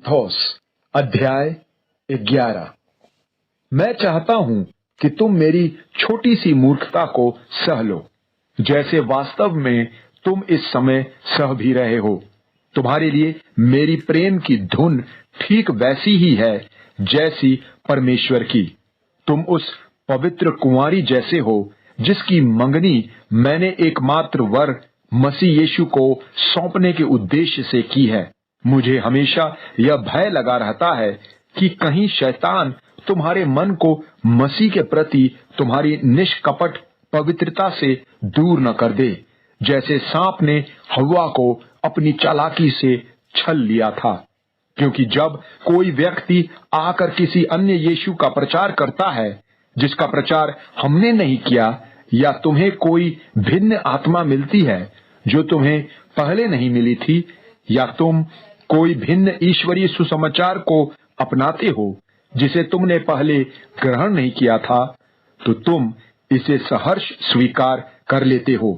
तीतुस अध्याय 11। मैं चाहता हूं कि तुम मेरी छोटी सी मूर्खता को सह लो, जैसे वास्तव में तुम इस समय सह भी रहे हो। तुम्हारे लिए मेरी प्रेम की धुन ठीक वैसी ही है जैसी परमेश्वर की। तुम उस पवित्र कुंवारी जैसे हो जिसकी मंगनी मैंने एकमात्र वर मसीह यीशु को सौंपने के उद्देश्य से की है। मुझे हमेशा यह भय लगा रहता है कि कहीं शैतान तुम्हारे मन को मसीह के प्रति तुम्हारी निष्कपट पवित्रता से दूर न कर दे, जैसे सांप ने हव्वा को अपनी चालाकी से छल लिया था। क्योंकि जब कोई व्यक्ति आकर किसी अन्य यीशु का प्रचार करता है जिसका प्रचार हमने नहीं किया, या तुम्हें कोई भिन्न आत्मा मिलती है जो तुम्हें पहले नहीं मिली थी, या तुम कोई भिन्न ईश्वरीय सुसमाचार को अपनाते हो जिसे तुमने पहले ग्रहण नहीं किया था, तो तुम इसे सहर्ष स्वीकार कर लेते हो।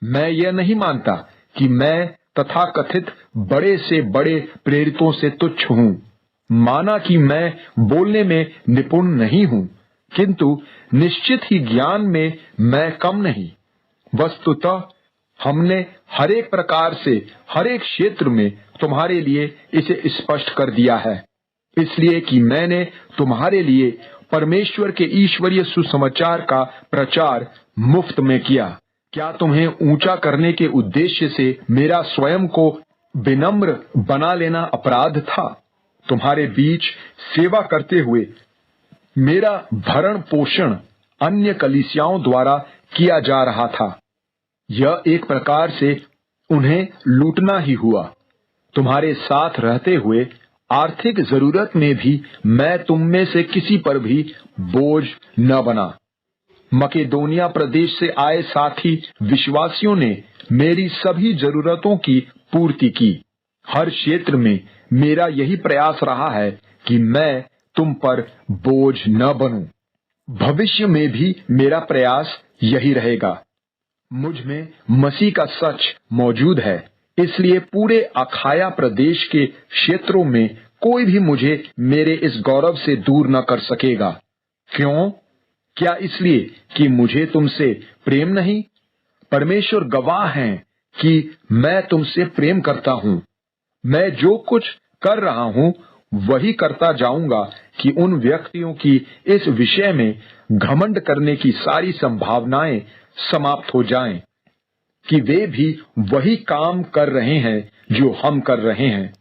मैं यह नहीं मानता कि मैं तथाकथित बड़े से बड़े प्रेरितों से तुच्छ हूं। माना कि मैं बोलने में निपुण नहीं हूं, किंतु निश्चित ही ज्ञान में मैं कम नहीं। वस्तुतः हमने हरेक प्रकार से हरेक क्षेत्र में तुम्हारे लिए इसे स्पष्ट कर दिया है, इसलिए कि मैंने तुम्हारे लिए परमेश्वर के ईश्वरीय सुसमाचार का प्रचार मुफ्त में किया। क्या तुम्हें ऊंचा करने के उद्देश्य से मेरा स्वयं को विनम्र बना लेना अपराध था? तुम्हारे बीच सेवा करते हुए मेरा भरण पोषण अन्य कलीसियाओं द्वारा किया जा रहा था। यह एक प्रकार से उन्हें लूटना ही हुआ। तुम्हारे साथ रहते हुए आर्थिक जरूरत में भी मैं तुम में से किसी पर भी बोझ न बना। मकेदोनिया प्रदेश से आए साथी विश्वासियों ने मेरी सभी जरूरतों की पूर्ति की। हर क्षेत्र में मेरा यही प्रयास रहा है कि मैं तुम पर बोझ न बनूं। भविष्य में भी मेरा प्रयास यही रहेगा। मुझ में मसीह का सच मौजूद है, इसलिए पूरे अखाया प्रदेश के क्षेत्रों में कोई भी मुझे मेरे इस गौरव से दूर न कर सकेगा। क्यों? क्या इसलिए कि मुझे तुमसे प्रेम नहीं? परमेश्वर गवाह है कि मैं तुमसे प्रेम करता हूं। मैं जो कुछ कर रहा हूं वही करता जाऊंगा कि उन व्यक्तियों की इस विषय में घमंड करने की सारी संभावनाएं समाप्त हो जाएं, कि वे भी वही काम कर रहे हैं जो हम कर रहे हैं।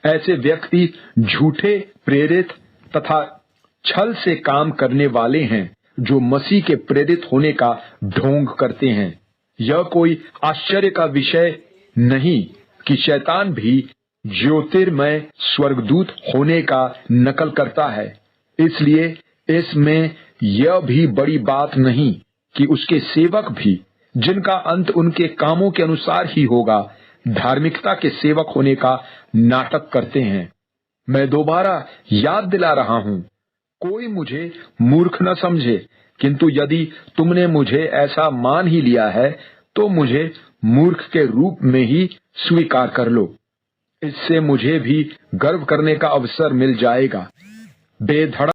ऐसे व्यक्ति झूठे प्रेरित तथा छल से काम करने वाले हैं जो मसीह के प्रेरित होने का ढोंग करते हैं। यह कोई आश्चर्य का विषय नहीं कि शैतान भी ज्योतिर्मय स्वर्गदूत होने का नकल करता है। इसलिए इसमें यह भी बड़ी बात नहीं कि उसके सेवक भी, जिनका अंत उनके कामों के अनुसार ही होगा, धार्मिकता के सेवक होने का नाटक करते हैं। मैं दोबारा याद दिला रहा हूं, कोई मुझे मूर्ख न समझे, किंतु यदि तुमने मुझे ऐसा मान ही लिया है तो मुझे मूर्ख के रूप में ही स्वीकार कर लो। इससे मुझे भी गर्व करने का अवसर मिल जाएगा। बेधड़क